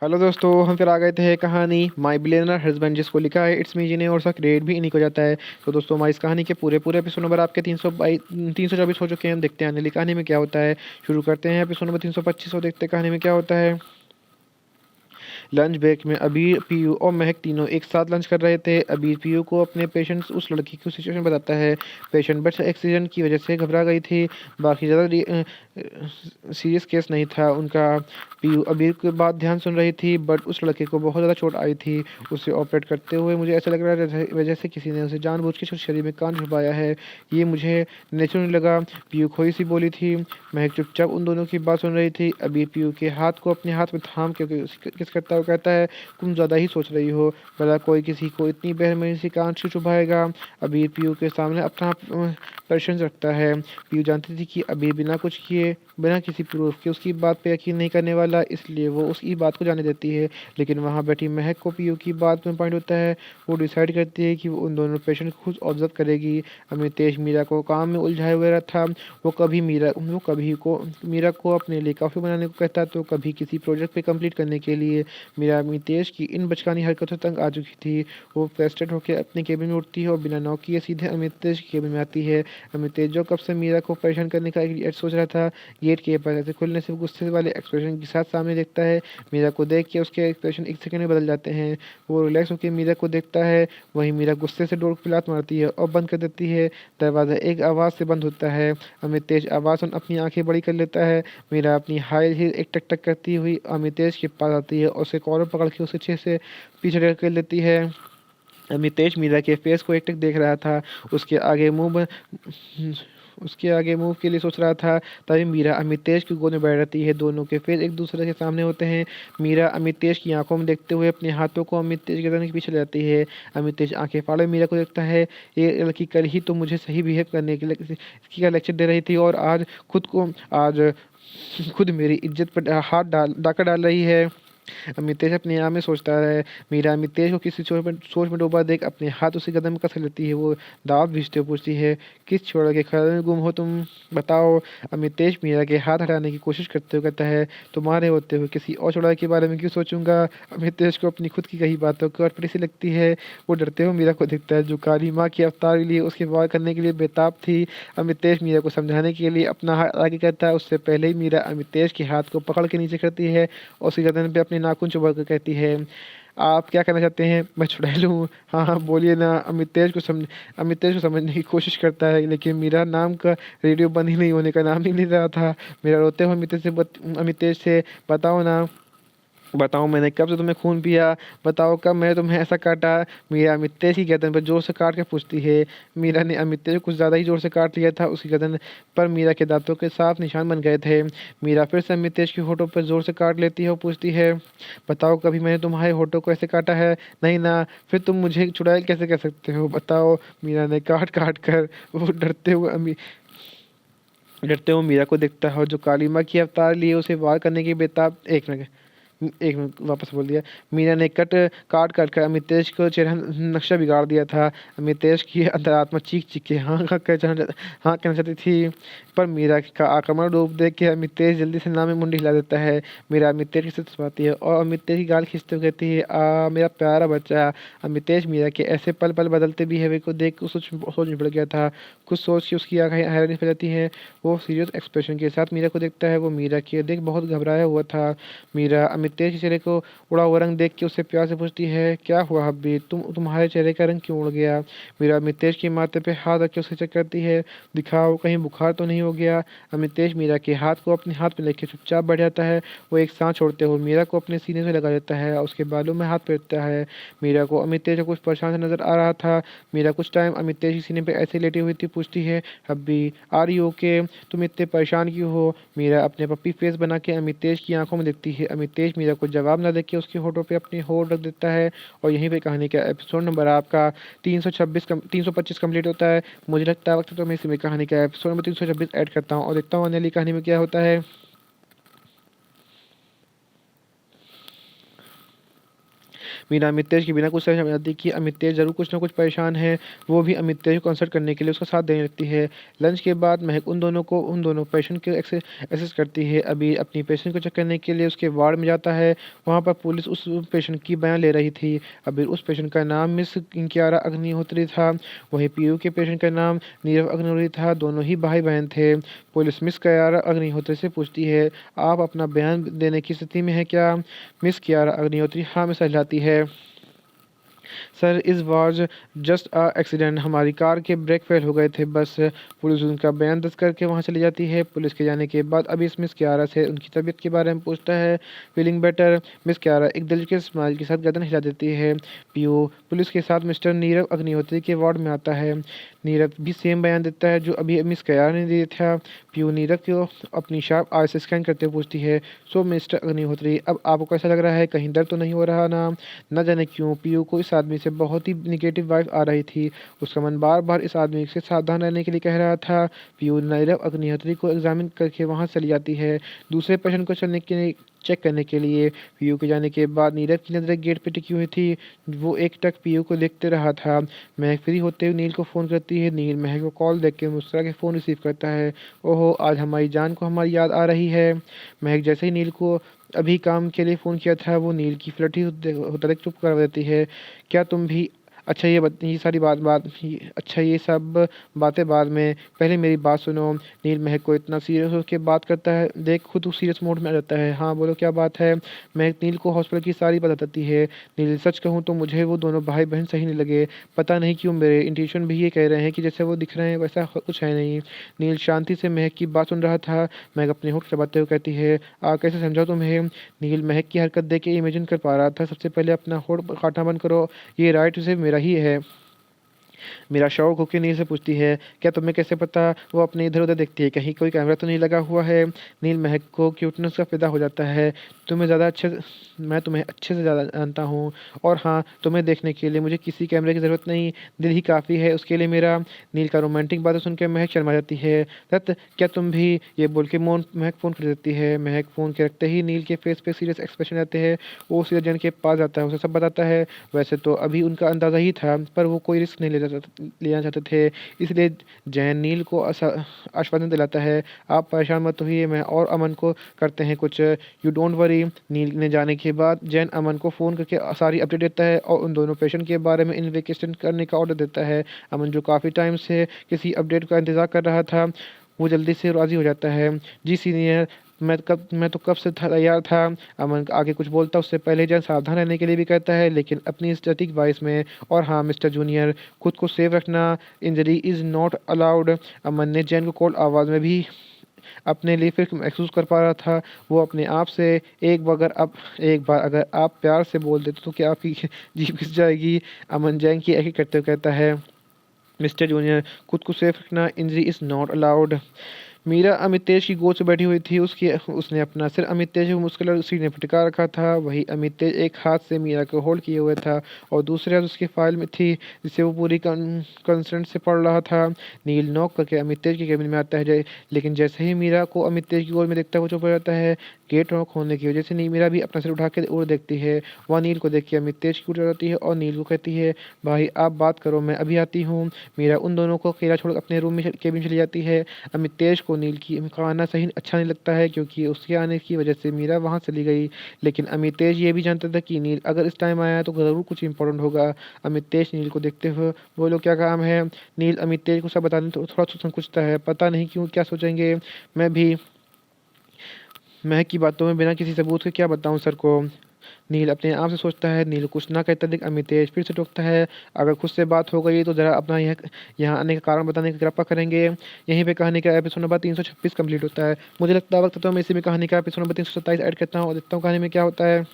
Hello दोस्तों, हम फिर आ गए थे कहानी माई बिलियनर हस्बैंड, जिसको लिखा है इट्स मी जी ने, और उसका क्रेडिट भी इन्हीं को जाता है। तो दोस्तों, हमारी इस कहानी के पूरे पूरे एपिसोड नंबर आपके 324 हो चुके हैं। हम देखते हैं अगली कहानी में क्या होता है। शुरू करते हैं एपिसोड नंबर 325 और देखते हैं कहानी में क्या होता है। लंच ब्रेक में अबीर, पीयू और महक तीनों एक साथ लंच कर रहे थे। अबीर पीयू को अपने पेशेंट उस लड़की की सिचुएशन बताता है। पेशेंट बस एक्सीडेंट की वजह से घबरा गई थी, बाकी ज़्यादा सीरियस केस नहीं था उनका। पीयू अबीर की बात ध्यान सुन रही थी, बट उस लड़के को बहुत ज़्यादा चोट आई थी। उसे ऑपरेट करते हुए मुझे ऐसा लग रहा है वजह से किसी ने उसे जानबूझ के शरीर में कान छुपाया है। ये मुझे नेचुरल लगा, पीयू खोई सी बोली थी। महक चुपचाप उन दोनों की बात सुन रही थी। अबीर पीयू के हाथ को अपने हाथ में थाम के किस करता हुआ कहता है, तुम ज़्यादा ही सोच रही हो, भला कोई किसी को इतनी बेरहमी से कान क्यों चुभाएगा। अबीर पीयू के सामने अपना प्रश्न रखता है। पीयू जानती थी कि अबीर बिना कुछ किए, बिना किसी प्रूफ के उसकी बात पे यकीन नहीं करने वाला, इसलिए वो उसकी बात को जाने देती है। लेकिन वहाँ बैठी महक को पीयू की बात में पॉइंट होता है। वो डिसाइड करती है कि वो उन दोनों पेशेंट को खुद ऑब्जर्व करेगी। अमितेश मीरा को काम में उलझाए हुए रहा था। वो कभी को मीरा को अपने लिए कॉफ़ी बनाने को कहता, तो कभी किसी प्रोजेक्ट पे कंप्लीट करने के लिए। मीरा अमितेश की इन बचकानी हरकतों तंग आ चुकी थी। वो फ्रस्ट्रेट होकर अपने केबिन में उठती है और बिना नॉक किए सीधे अमितेश के केबिन में आती है। अमितेश जो कब से मीरा को परेशान करने का एक सोच रहा था, गेट के पास ऐसे खुलने से गुस्से वाले एक्सप्रेशन के साथ सामने देखता है। मीरा को देख के उसके एक्सप्रेशन एक सेकंड में बदल जाते हैं। वो रिलैक्स होकर मीरा को देखता है। वहीं मीरा गुस्से से डोर को लात मारती है और बंद कर देती है। दरवाज़ा एक आवाज़ से बंद होता है। अमितेश आवाज़ सुन अपनी आंखें बड़ी कर लेता है। मीरा अपनी हाई हील एक टक टक करती हुई अमितेश के पास आती है और उसे कॉलर पकड़ के उसे अच्छे से पीछे कर लेती है। अमितेश मीरा के फेस को एक टक देख रहा था। उसके आगे मुंह उसके आगे मूव के लिए सोच रहा था। तभी मीरा अमितेश की गोद में बैठ रहती है। दोनों के फेस एक दूसरे के सामने होते हैं। मीरा अमितेश की आंखों में देखते हुए अपने हाथों को अमितेश के गर्दन के पीछे ले जाती है। अमितेश आंखें फाड़े मीरा को देखता है। ये लड़की कल ही तो मुझे सही बिहेव करने के लिए इसकी का लेक्चर दे रही थी, और आज खुद मेरी इज्जत पर हाथ डाका डाल रही है। अमितेश अपने आप में सोचता है। मीरा अमितेश को किसी सोच में डूबा देख अपने हाथ उसी कदम में कस लेती है। वो दांत भींचते हुए पूछती है, किस छोड़ के खड़े में गुम हो तुम, बताओ। अमितेश मीरा के हाथ हटाने की कोशिश करते हुए कहता है, तुम्हारे होते हुए किसी और चौड़ाई के बारे में क्यों सोचूंगा। अमितेश को अपनी खुद की कही बातों को अटपटी सी लगती है। वो डरते हुए मीरा को देखता है, जो काली माँ के अवतार के लिए उसके वार करने के लिए बेताब थी। अमितेश मीरा को समझाने के लिए अपना हाथ आगे करता है। उससे पहले ही मीरा अमितेश के हाथ को पकड़ के नीचे करती है और उसकी गर्दन पे अपने नाखून चुभा कर कहती है, आप क्या करना चाहते हैं, मैं छुड़ैल हूँ। हाँ हाँ बोलिए ना। अमितेश को समझने की कोशिश करता है, लेकिन मेरा नाम का रेडियो बंद ही नहीं होने का नाम ही नहीं रहा था। मेरा रोते हुए अमितेश से बताओ ना, बताओ मैंने कब से तुम्हें खून पिया, बताओ कब मैंने तुम्हें ऐसा काटा। मीरा अमितेश की गर्दन पर जोर से काट के पूछती है। मीरा ने अमितेश को कुछ ज़्यादा ही जोर से काट लिया था। उसकी गर्दन पर मीरा के दांतों के साफ निशान बन गए थे। मीरा फिर से अमितेश की होठों पर जोर से काट लेती है और पूछती है, बताओ कभी मैंने तुम्हारे होठों को ऐसे काटा है, नहीं ना, फिर तुम मुझे चुड़ैल कैसे कह सकते हो, बताओ। मीरा ने काट काट कर वो डरते हुए मीरा को देखता है, और जो काली माँ की अवतार लिए उसे वार करने की बेताब। एक मिनट वापस बोल दिया। मीरा ने काट काट कर अमितेश को चेहरा नक्शा बिगाड़ दिया था। अमितेश की अंतरात्मा चीख चीख के हाँ कहना चाहती थी, पर मीरा का आक्रामक रूप देख के अमितेश जल्दी से नाम में मुंडी हिला देता है। मीरा अमितेश की सिर थपथपाती है और अमितेश की गाल खींचते हुए कहती है, मेरा प्यारा बच्चा। अमितेश मीरा के ऐसे पल पल बदलते बिहेवियर को देख कर सोच में पड़ गया था। कुछ सोच के उसकी आंखें हैरानी फैल जाती हैं। वो सीरियस एक्सप्रेशन के साथ मीरा को देखता है। वो मीरा की देख बहुत घबराया हुआ था। मीरा अमितेश के चेहरे को उड़ा हुआ रंग देख के उससे प्यार से पूछती है, क्या हुआ हब्बी, तुम्हारे चेहरे का रंग क्यों उड़ गया। मीरा अमितेश के माथे पे हाथ रख के उसे चेक करती है, दिखाओ कहीं बुखार तो नहीं हो गया। अमितेश मीरा के हाथ को अपने हाथ में लेके चुपचाप बैठ जाता है। वो एक सांस छोड़ते हुए मीरा को अपने सीने से लगा देता है और उसके बालों में हाथ फेरता है। मीरा को अमितेश कुछ परेशान से नजर आ रहा था। मीरा कुछ टाइम अमितेश के सीने पे ऐसे लेटी हुई थी, पूछती है, हब्बी आर यू ओके, तुम इतने परेशान क्यों हो। मीरा अपने पप्पी फेस बना के अमितेश की आंखों में देखती है। अमितेश मीरा को जवाब ना देके उसके होठों पे अपनी होठ रख देता है। और यहीं पे कहानी का एपिसोड नंबर आपका 325 कंप्लीट होता है। मुझे लगता है वक्त है तो मैं इसी कहानी का एपिसोड नंबर 326 ऐड करता हूँ और देखता हूँ आने वाली कहानी में क्या होता है। मीरा अमित तेज के बिना कुछ समझ आती कि अमित तेज ज़रूर कुछ ना कुछ परेशान है। वो भी अमित तेज को कंसल्ट करने के लिए उसका साथ देने लगती है। लंच के बाद महक उन दोनों पेशेंट के एसेस करती है। अभी अपनी पेशेंट को चेक करने के लिए उसके वार्ड में जाता है। वहाँ पर पुलिस उस पेशेंट की बयान ले रही थी। अभी उस पेशेंट का नाम मिस कियारा अग्निहोत्री था। वहीं पीयू के पेशेंट का नाम नीरव अग्निहोत्री था। दोनों ही भाई बहन थे। पुलिस मिस कियारा अग्निहोत्री से पूछती है, आप अपना बयान देने की स्थिति में है क्या? मिस कियारा अग्निहोत्री हाँ में सहलाती है। सर इस वाज जस्ट अ एक्सीडेंट, हमारी कार के ब्रेक फेल हो गए थे बस। पुलिस उनका बयान दर्ज करके वहाँ चली जाती है। पुलिस के जाने के बाद अभी मिस कियारा से उनकी तबीयत के बारे में पूछता है। Feeling better? मिस कियारा एक दिल के स्माइल के साथ गर्दन हिला देती है। पीयू पुलिस के साथ मिस्टर नीरव अग्निहोत्री के वार्ड में आता है। नीरव भी सेम बयान देता है जो अभी मिस कियारा ने दिया था। पीयू नीरव को अपनी शार्प आई से स्कैन करते हुए पूछती है, सो मिस्टर अग्निहोत्री अब आपको कैसा लग रहा है? कहीं दर्द तो नहीं हो रहा ना? न जाने क्यों पीयू को इस आदमी से बहुत ही निगेटिव वाइब आ रही थी। उसका मन बार बार इस आदमी से सावधान रहने के लिए कह रहा था। पीयू नीरव अग्निहोत्री को एग्जामिन करके वहाँ चली जाती है दूसरे पेशेंट को चेक करने के लिए। पीयू के जाने के बाद नीरव की नज़रें गेट पे टिकी हुई थी। वो एक टक पीयू को देखते रहा था। महक फ्री होते हुए नील को फ़ोन करती है। नील महक को कॉल देख के मुस्कुरा के फ़ोन रिसीव करता है। ओहो आज हमारी जान को हमारी याद आ रही है। महक जैसे ही नील को अभी काम के लिए फ़ोन किया था वो नील की फ्लर्टी होता देख चुप कर देती है। क्या तुम भी? अच्छा ये सारी अच्छा ये सब बातें बाद में, पहले मेरी बात सुनो। नील महक को इतना सीरियस होकर बात करता है देख खुद सीरियस मोड में आ जाता है। हाँ बोलो क्या बात है? महक नील को हॉस्पिटल की सारी बात बताती है। नील सच कहूँ तो मुझे वो दोनों भाई बहन सही नहीं लगे। पता नहीं क्यों मेरे इंट्यूशन भी ये कह रहे हैं कि जैसे वो दिख रहे हैं वैसा कुछ है नहीं। नील शांति से महक की बात सुन रहा था। महक अपने होठ चबाते हुए कहती है, कैसे समझा तुम्हें? नील महक की हरकत देख के इमेजिन कर पा रहा था। सबसे पहले अपना होठ काटना बंद करो, ये राइट से मेरा ही है। मेरा शौक होकर नील से पूछती है, क्या तुम्हें कैसे पता? वो अपने इधर उधर देखती है, कहीं कोई कैमरा तो नहीं लगा हुआ है। नील महक को क्यूटनेस का फिदा हो जाता है। मैं तुम्हें अच्छे से ज़्यादा जानता हूँ। और हाँ तुम्हें देखने के लिए मुझे किसी कैमरे की ज़रूरत नहीं, दिल ही काफ़ी है उसके लिए मेरा। नील का रोमांटिक बातें सुन के महक शर्मा जाती है। दत्त क्या तुम भी? ये बोल के महक फ़ोन कर देती है। महक फ़ोन के रखते ही नील के फेस पे सीरियस एक्सप्रेशन आते हैं। वो सीधा जन के पास जाता है, उसे सब बताता है। वैसे तो अभी उनका अंदाज़ा ही था पर वो कोई रिस्क नहीं लेना चाहते थे, इसलिए जैन नील को आश्वासन दिलाता है, आप परेशान मत होइए, मैं और अमन को करते हैं कुछ, यू डोंट वरी। नील ने जाने के बाद जैन अमन को फ़ोन करके सारी अपडेट देता है और उन दोनों पेशेंट के बारे में इन्वेस्टिगेशन करने का ऑर्डर देता है। अमन जो काफ़ी टाइम से किसी अपडेट का इंतज़ार कर रहा था वो जल्दी से राज़ी हो जाता है। जी सीनियर, मैं तो कब से तैयार था। अमन आगे कुछ बोलता उससे पहले जैन सावधान रहने के लिए भी कहता है लेकिन अपनी स्टैटिक वॉइस में, और हाँ मिस्टर जूनियर खुद को सेफ रखना, इंजरी इज़ नॉट अलाउड। अमन ने जैन को कोल्ड आवाज़ में भी अपने लिए फिर महसूस कर पा रहा था। वो अपने आप से, एक बार अगर आप प्यार से बोल देते तो क्या आपकी जीभ घिस जाएगी? अमन जैन की एक करते हुए कहता है, मिस्टर जूनियर खुद को सेफ रखना, injury is not allowed. Meera Amitesh की गोद से बैठी हुई थी। उसने अपना सिर अमितेश को मुस्कुराकर उसी ने टिका रखा था। वही अमितेश एक हाथ से मीरा को होल्ड किए हुए था और दूसरे हाथ उसकी फाइल में थी जिसे वो पूरी कंसर्ट से पढ़ रहा था। नील नॉक करके अमितेश के केबिन में आता है लेकिन जैसे ही मीरा को अमितेश की गोद में देखता है वो चुप हो जाता है। गेट लॉक होने की वजह से मीरा भी अपना सिर उठा के और देखती है। वह नील को देख के अमितेश की उठ जाती है और नील को कहती है, भाई आप बात करो मैं अभी आती हूँ। मीरा उन दोनों को अकेला छोड़ अपने रूम में केबिन चली जाती है। अमितेश को नील का आना सही अच्छा नहीं लगता है क्योंकि उसके आने की वजह से मीरा वहाँ चली गई। लेकिन अमितेश ये भी जानता था कि नील अगर इस टाइम आया तो ज़रूर कुछ इंपॉर्टेंट होगा। अमितेश नील को देखते हुए, बोलो क्या काम है? नील अमितेश को सब बताने तो थोड़ा सा संकुचता है, पता नहीं क्यों क्या सोचेंगे। मैं भी महक की बातों में बिना किसी सबूत के क्या बताऊं सर को। नील अपने आप से सोचता है। नील कुछ ना कहता देख अमितेश फिर से टोकता है, अगर खुद से बात हो गई तो ज़रा अपना यहाँ आने का कारण बताने का कृपा करेंगे। यहीं पे कहानी का एपिसोड नंबर 326 कंप्लीट होता है। मुझे लगता है वक्त तो मैं इसी में कहानी का एपिसोड नंबर 327 ऐड करता हूँ और देखता हूँ कहानी में क्या होता है।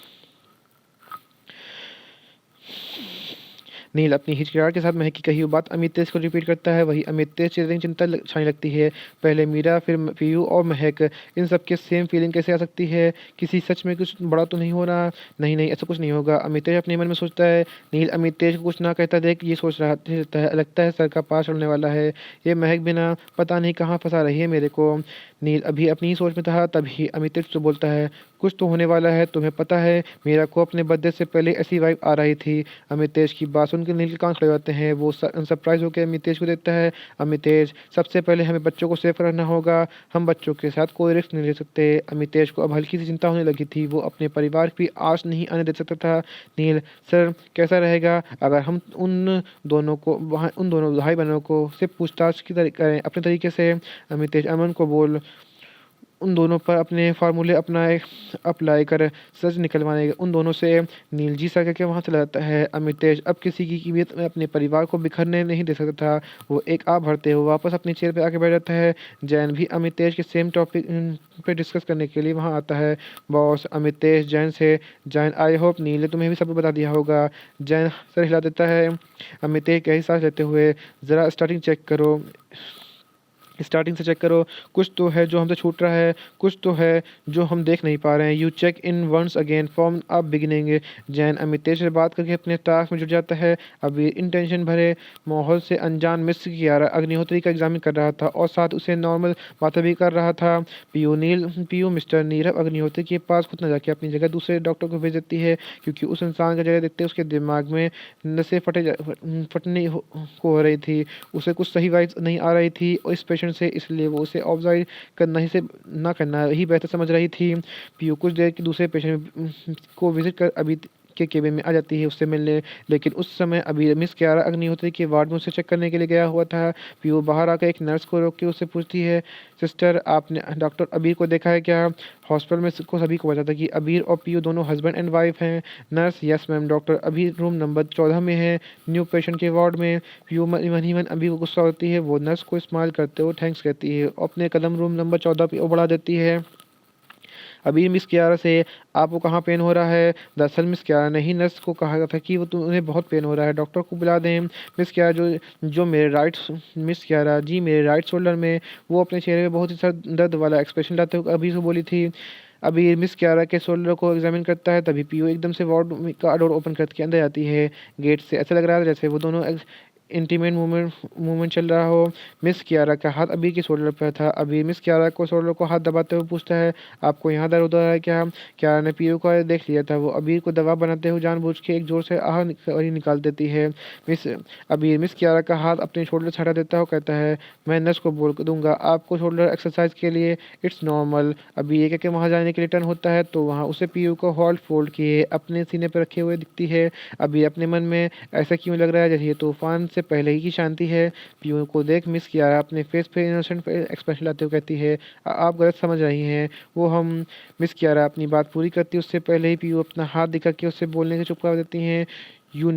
नील अपनी हिचकिचाहट के साथ महक की कही हुई बात अमितेश को रिपीट करता है। वही अमितेश चेहरे में चिंता छाने लगती है। पहले मीरा फिर पीयू और महक, इन सब के सेम फीलिंग कैसे आ सकती है? किसी सच में कुछ बड़ा तो नहीं हो रहा? नहीं नहीं ऐसा कुछ नहीं होगा, अमितेश अपने मन में सोचता है। नील अमितेश को कुछ ना कहता देख ये सोच रहा रहता है, लगता है सर का पास चढ़ने वाला है। ये महक बिना पता नहीं कहाँ फंसा रही है मेरे को। नील अभी अपनी ही सोच में था, तभी अमितेश से बोलता है, कुछ तो होने वाला है, तुम्हें पता है मीरा को अपने बर्थडे से पहले ऐसी वाइब आ रही थी। अमितेश की बात सुनकर नील के कान खड़े हो जाते हैं। वो सरप्राइज होकर अमितेश को देता है। अमितेश, सबसे पहले हमें बच्चों को सेफ रखना होगा, हम बच्चों के साथ कोई रिस्क नहीं ले सकते। अमितेश को अब हल्की सी चिंता होने लगी थी, वो अपने परिवार की आस नहीं आने दे सकता था। नील, सर कैसा रहेगा अगर हम उन दोनों भाई बहनों को सिर्फ पूछताछ की करें अपने तरीके से। अमितेश, अमन को बोल उन दोनों पर अपने फार्मूले अपनाए अप्लाई कर सच निकलवाने उन दोनों से। नील जी सा करके वहाँ चला जाता है। अमितेश अब किसी की कीमत में अपने परिवार को बिखरने नहीं दे सकता था। वो एक आ भरते हुए वापस अपनी चेयर पे आके बैठ जाता है। जैन भी अमितेश के सेम टॉपिक पे डिस्कस करने के लिए वहाँ आता है। बॉस अमितेश जैन से, जैन आई होप नील ने तुम्हें भी सब बता दिया होगा। जैन सर हिला देता है। अमितेश गहरी सांस लेते हुए, ज़रा स्टार्टिंग से चेक करो, कुछ तो है जो हमसे छूट रहा है, कुछ तो है जो हम देख नहीं पा रहे हैं। You check in once again from अब बिगिनिंग। जैन अमितेश से बात करके अपने टास्क में जुट जाता है। अभी इंटेंशन भरे माहौल से अनजान मिस कियारा अग्निहोत्री का एग्जामिन कर रहा था और साथ उसे नॉर्मल बातें भी कर रहा था। पीयू मिस्टर नीरव अग्निहोत्री के पास खुद न जाके अपनी जगह दूसरे डॉक्टर को भेज देती है, क्योंकि उस इंसान का जगह देखते उसके दिमाग में नसें को हो रही थी। उसे कुछ सही वाइब्स नहीं आ रही थी और इस पेशेंट से, इसलिए वो उसे ऑब्जर्व करना ही से ना करना ही बेहतर समझ रही थी। पीयू कुछ देर के दूसरे पेशेंट को विजिट कर अभी के केबिन में आ जाती है उससे मिलने, लेकिन उस समय अभी मिस क्यारा अग्निहोत्री के वार्ड में उसे चेक करने के लिए गया हुआ था। पीयू बाहर आकर एक नर्स को रोक के उससे पूछती है, सिस्टर आपने डॉक्टर अबीर को देखा है क्या? हॉस्पिटल में को सभी को पता था कि अबीर और पीयू दोनों हस्बैंड एंड वाइफ हैं। नर्स, यस मैम, डॉक्टर अबीर रूम नंबर 14 में है, न्यू पेशेंट के वार्ड में। पीयू मन ही मन अबीर को गुस्सा होती है। वो नर्स को स्माइल करते हुए थैंक्स कहती है और अपने कदम रूम नंबर 14 पे बढ़ा देती है। अभी मिस कियारा से, आपको कहाँ पेन हो रहा है? दरअसल मिस कियारा ने ही नर्स को कहा था कि वो उन्हें बहुत पेन हो रहा है, डॉक्टर को बुला दें। मिस कियारा जो मेरे राइट मिस कियारा जी मेरे राइट शोल्डर में। वो अपने चेहरे में बहुत ही सर दर्द वाला एक्सप्रेशन लाते हुए अभी से बोली थी। अभी मिस कियारा के शोल्डर को एग्जामिन करता है, तभी पीयू एकदम से वार्ड का डोर ओपन करके अंदर आती है। गेट से ऐसा लग रहा है जैसे वो दोनों इंटीमेट मूवमेंट चल रहा हो। मिस कियारा का हाथ अबीर के शोल्डर पर था। अबीर मिस कियारा को शोल्डर को हाथ दबाते हुए पूछता है, आपको यहाँ दर्द हो रहा है क्या? कियारा ने पीयू को देख लिया था। वो अबीर को दबाव बनाते हुए जानबूझ के एक जोर से निकाल देती है। अबीर मिस कियारा का हाथ अपने शोल्डर से हटा देता है और कहता है, मैं नर्स को बोल दूंगा आपको शोल्डर एक्सरसाइज के लिए, इट्स नॉर्मल। अभी एक वहाँ जाने के लिए टर्न होता है तो वहाँ उसे पीयू को हॉल्ट फोल्ड किए अपने सीने पर रखे हुए दिखती है। अभी अपने मन में ऐसा क्यों लग रहा है जैसे ये तूफान से पहले ही की शांति है। पीयू को देख मिस कियारा अपने फेस पे इनोसेंट एक्सप्रेशन लाते हुए कहती है, आप गलत समझ रही हैं वो हम। मिस कियारा अपनी बात पूरी करती है उससे पहले ही पीयू अपना हाथ दिखा के उससे बोलने से चुप कर देती हैं। You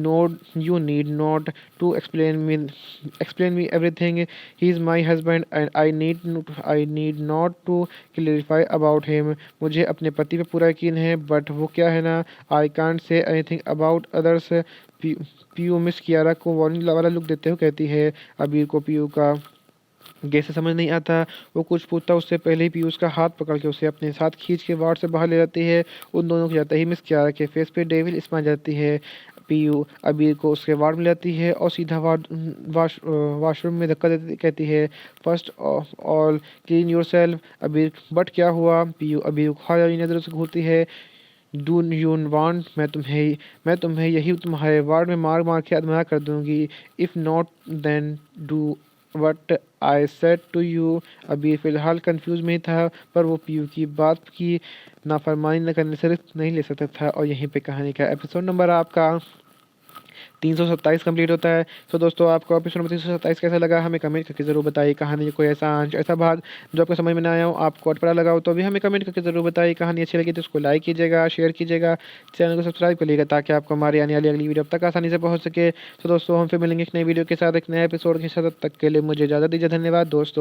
need not to explain me everything. He is my husband and I need not to clarify about him. मुझे अपने पति पे पूरा यकीन है, बट वो क्या है ना, I can't say anything about others. Piyu miss Kiara को वार्निंग वाला लुक देते हुए कहती है। अबीर को पीयू का कैसे समझ नहीं आता, वो कुछ पूछता उससे पहले ही पीयूष का हाथ पकड़ के उसे अपने साथ खींच के वार्ड से बाहर ले जाती है। उन दोनों को जाते ही मिस कियारा के फेस पे डेविल स्माइल जाती है। पीयू अबीर को उसके वार्ड में लाती है और सीधा वॉशरूम में धक्का देती कहती है, first of all clean yourself. अबीर, बट क्या हुआ? पीयू अबीर को खाली नजरों से घूरती है। डू यू वांट, मैं तुम्हें यही तुम्हारे वार्ड में मार मार के अधमरा कर दूंगी। If not then do what I said to you. अभी फ़िलहाल कंफ्यूज में ही था, पर वो पीयू की बात की नाफरमानी न करने से रिस्क नहीं ले सकता था। और यहीं पे कहानी का एपिसोड नंबर आपका 327 कंप्लीट होता है। तो दोस्तों, आपको एपिसोड नंबर 327 कैसा लगा हमें कमेंट करके ज़रूर बताइए। कहानी कोई ऐसा अंश, ऐसा भाग जो आपको समझ में ना आया हो, आपको अटपटा लगा हो, तो भी हमें कमेंट करके ज़रूर बताइए। कहानी अच्छी लगी तो उसको लाइक कीजिएगा, शेयर कीजिएगा, चैनल को सब्सक्राइब करिएगा, ताकि आपको हमारी आने वाली अगली वीडियो अब तक आसानी से पहुँच सके। तो दोस्तों, हम फिर मिलेंगे एक नई वीडियो के साथ, एक नए एपिसोड के साथ। तब तक के लिए मुझे इजाज़त दीजिए। धन्यवाद दोस्तों।